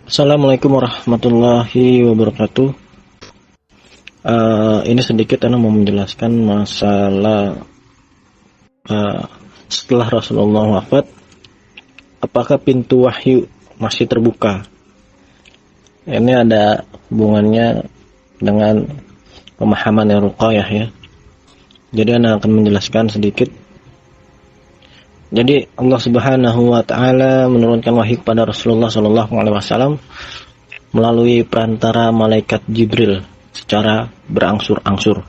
Assalamualaikum warahmatullahi wabarakatuh. Ini sedikit Ana mau menjelaskan masalah setelah Rasulullah wafat, apakah pintu wahyu masih terbuka? Ini ada hubungannya dengan pemahaman ruqyah ya. Jadi Ana akan menjelaskan sedikit. Jadi Allah Subhanahu wa taala menurunkan wahyu kepada Rasulullah sallallahu alaihi wasallam melalui perantara malaikat Jibril secara berangsur-angsur.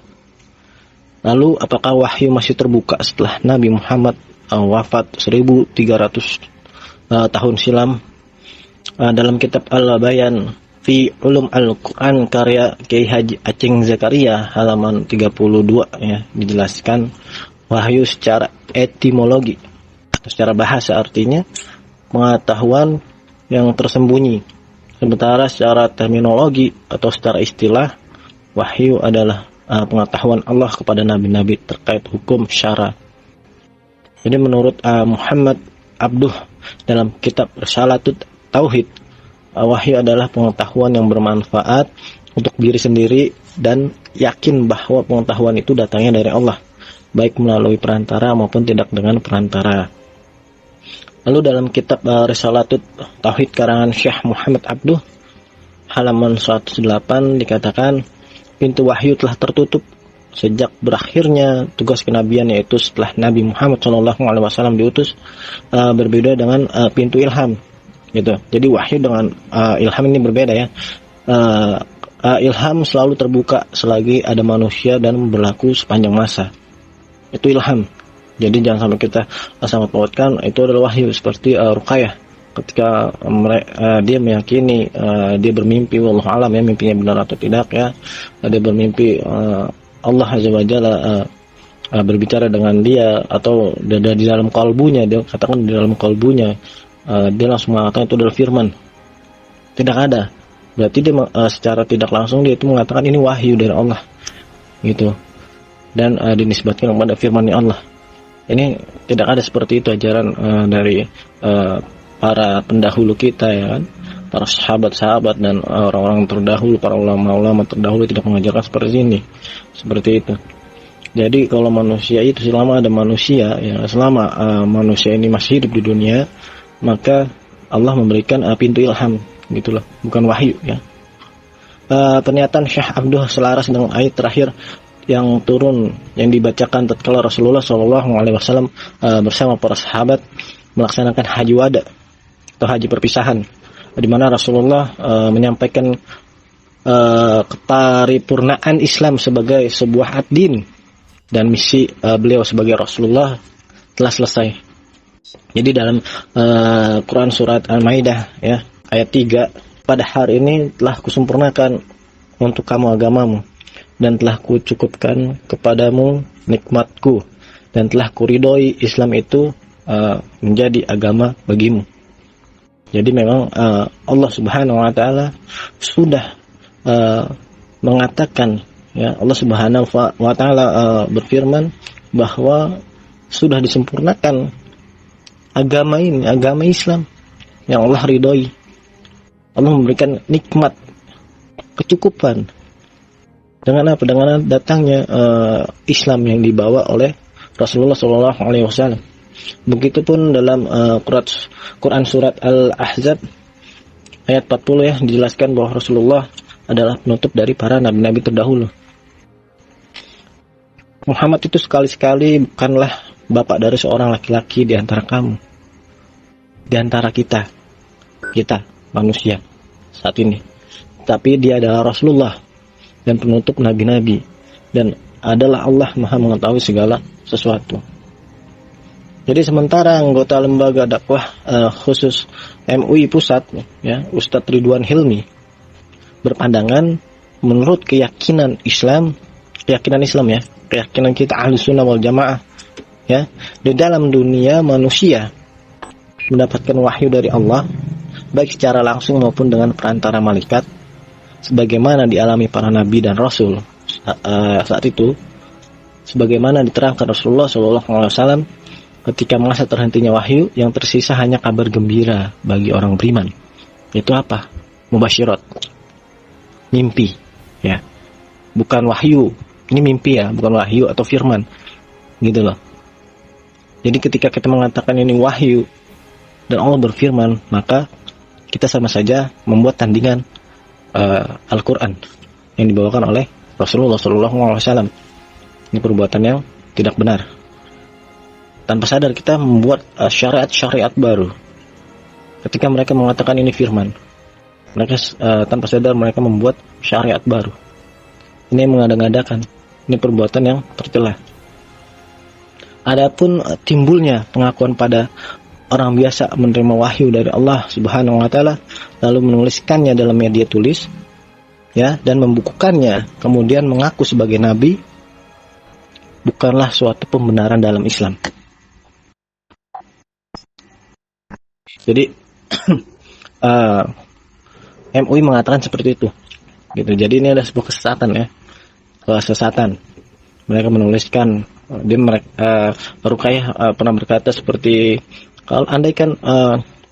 Lalu apakah wahyu masih terbuka setelah Nabi Muhammad wafat 1300 tahun silam? Dalam kitab Al-Bayan fi Ulum Al-Quran karya Kiai Haji Aceng Zakaria halaman 32 ya, dijelaskan wahyu secara etimologi, secara bahasa artinya pengetahuan yang tersembunyi. Sementara secara terminologi atau secara istilah, wahyu adalah pengetahuan Allah kepada nabi-nabi terkait hukum syara. Jadi menurut Muhammad Abduh dalam kitab Risalatut Tauhid, wahyu adalah pengetahuan yang bermanfaat untuk diri sendiri dan yakin bahwa pengetahuan itu datangnya dari Allah, baik melalui perantara maupun tidak dengan perantara. Lalu dalam kitab Risalatut Tauhid karangan Syekh Muhammad Abduh halaman 108 dikatakan pintu wahyu telah tertutup sejak berakhirnya tugas kenabian, yaitu setelah Nabi Muhammad SAW diutus. Berbeda dengan pintu ilham gitu. Jadi wahyu dengan ilham ini berbeda ya. Ilham selalu terbuka selagi ada manusia dan berlaku sepanjang masa. Itu ilham. Jadi jangan sampai kita sangat pautkan itu adalah wahyu seperti ruqyah. Ketika dia meyakini dia bermimpi, wallahu alam ya mimpinya benar atau tidak ya. Dia bermimpi Allah Azza wa Jalla berbicara dengan dia atau di dalam kalbunya, dia katakan di dalam kalbunya, dia langsung mengatakan itu adalah firman. Tidak ada. Berarti dia secara tidak langsung dia itu mengatakan ini wahyu dari Allah. Gitu. Dan dinisbatkan kepada firman Allah. Ini tidak ada seperti itu ajaran dari para pendahulu kita ya kan, para sahabat-sahabat dan orang-orang terdahulu, para ulama-ulama terdahulu tidak mengajarkan seperti ini, seperti itu. Jadi kalau manusia itu selama ada manusia ya, selama manusia ini masih hidup di dunia, maka Allah memberikan pintu ilham gitulah, bukan wahyu ya. Pernyataan Syekh Abduh selaras dengan ayat terakhir yang turun yang dibacakan tatkala Rasulullah SAW bersama para sahabat melaksanakan haji wada atau haji perpisahan, di mana Rasulullah menyampaikan keparipurnaan Islam sebagai sebuah ad-din dan misi beliau sebagai Rasulullah telah selesai. Jadi dalam Quran surat Al-Maidah ya ayat 3, pada hari ini telah kusempurnakan untuk kamu agamamu dan telah kucukupkan kepadamu nikmatku dan telah kuridhoi Islam itu menjadi agama bagimu. Jadi memang Allah Subhanahu wa taala sudah mengatakan ya, Allah Subhanahu wa taala berfirman bahwa sudah disempurnakan agama ini, agama Islam yang Allah ridhoi. Allah memberikan nikmat, kecukupan. Dengan apa? Dengan datangnya Islam yang dibawa oleh Rasulullah SAW. Begitupun dalam Quran surat Al-Ahzab ayat 40 ya, dijelaskan bahwa Rasulullah adalah penutup dari para nabi-nabi terdahulu. Muhammad itu sekali-sekali bukanlah bapak dari seorang laki-laki di antara kamu, di antara kita manusia saat ini, tapi dia adalah Rasulullah dan penutup nabi-nabi, dan adalah Allah Maha mengetahui segala sesuatu. Jadi sementara anggota lembaga dakwah khusus MUI Pusat ya, Ustadz Ridwan Hilmi berpandangan menurut keyakinan Islam ya, keyakinan kita Ahlussunnah wal Jamaah ya, di dalam dunia manusia mendapatkan wahyu dari Allah baik secara langsung maupun dengan perantara malaikat, sebagaimana dialami para nabi dan rasul saat itu, sebagaimana diterangkan Rasulullah SAW ketika masa terhentinya wahyu, yang tersisa hanya kabar gembira bagi orang beriman. Itu apa? mubasyirat, mimpi, ya, bukan wahyu. Ini mimpi ya, bukan wahyu atau firman, gitu loh. Jadi ketika kita mengatakan ini wahyu dan Allah berfirman, maka kita sama saja membuat tandingan Al-Quran yang dibawakan oleh Rasulullah SAW. Ini perbuatan yang tidak benar. Tanpa sadar kita membuat syariat-syariat baru. Ketika mereka mengatakan ini firman, mereka tanpa sadar mereka membuat syariat baru. Ini yang mengada-ngadakan. Ini perbuatan yang tercela. Adapun timbulnya pengakuan pada orang biasa menerima wahyu dari Allah Subhanahu wa taala lalu menuliskannya dalam media tulis, ya, dan membukukannya kemudian mengaku sebagai nabi, bukanlah suatu pembenaran dalam Islam. Jadi MUI mengatakan seperti itu, gitu. Jadi ini adalah sebuah kesesatan, ya, kesesatan. Mereka menuliskan, Ruqayyah pernah berkata seperti, kalau andaikan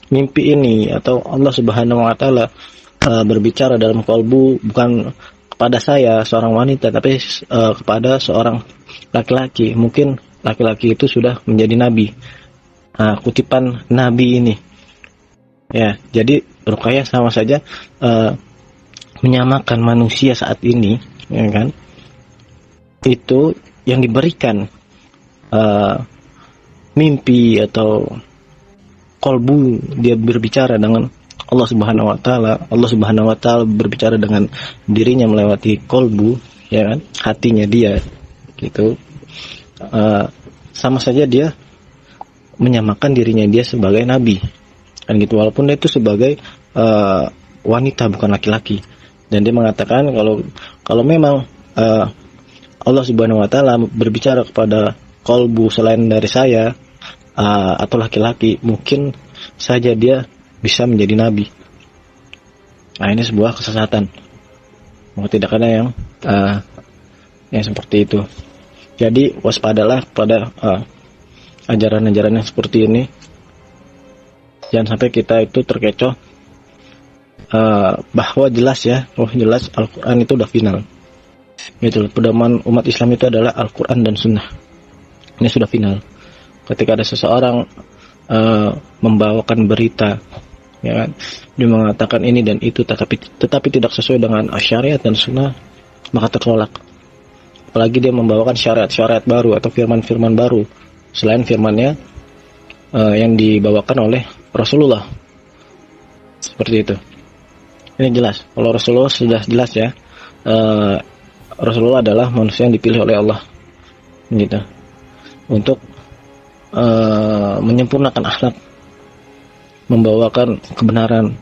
mimpi ini atau Allah Subhanahu wa taala berbicara dalam kalbu bukan kepada saya seorang wanita tapi kepada seorang laki-laki, mungkin laki-laki itu sudah menjadi nabi. Kutipan nabi ini, ya, jadi Ruqayyah sama saja menyamakan manusia saat ini, ya kan, itu yang diberikan mimpi atau kolbu, dia berbicara dengan Allah Subhanahu wa taala. Allah Subhanahu wa taala berbicara dengan dirinya melewati kolbu, ya kan, hatinya dia, gitu. Sama saja dia menyamakan dirinya dia sebagai nabi, kan, gitu. Walaupun dia itu sebagai wanita bukan laki-laki, dan dia mengatakan kalau memang Allah Subhanahu wa taala berbicara kepada kolbu selain dari saya atau laki-laki, mungkin saja dia bisa menjadi nabi. Nah, ini sebuah kesesatan. Maka tidak ada yang seperti itu. Jadi waspadalah pada ajaran-ajaran yang seperti ini. Jangan sampai kita itu terkecoh bahwa jelas, ya, jelas Al-Quran itu udah final. Gitu, pedoman umat Islam itu adalah Al-Quran dan Sunnah. Ini sudah final. Ketika ada seseorang membawakan berita, ya kan, dia mengatakan ini dan itu, tetapi tidak sesuai dengan syariat dan Sunnah, maka tertolak. Apalagi dia membawakan syariat-syariat baru atau firman-firman baru selain firmannya yang dibawakan oleh Rasulullah. Seperti itu. Ini jelas. Kalau Rasulullah sudah jelas, ya. Rasulullah adalah manusia yang dipilih oleh Allah, gitu, untuk menyempurnakan akhlak, membawakan kebenaran,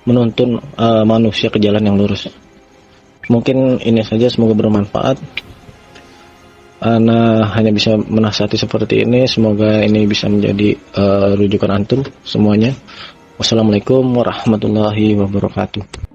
menuntun manusia ke jalan yang lurus. Mungkin ini saja, semoga bermanfaat. Ana hanya bisa menasihati seperti ini, semoga ini bisa menjadi rujukan antum semuanya. Wassalamualaikum warahmatullahi wabarakatuh.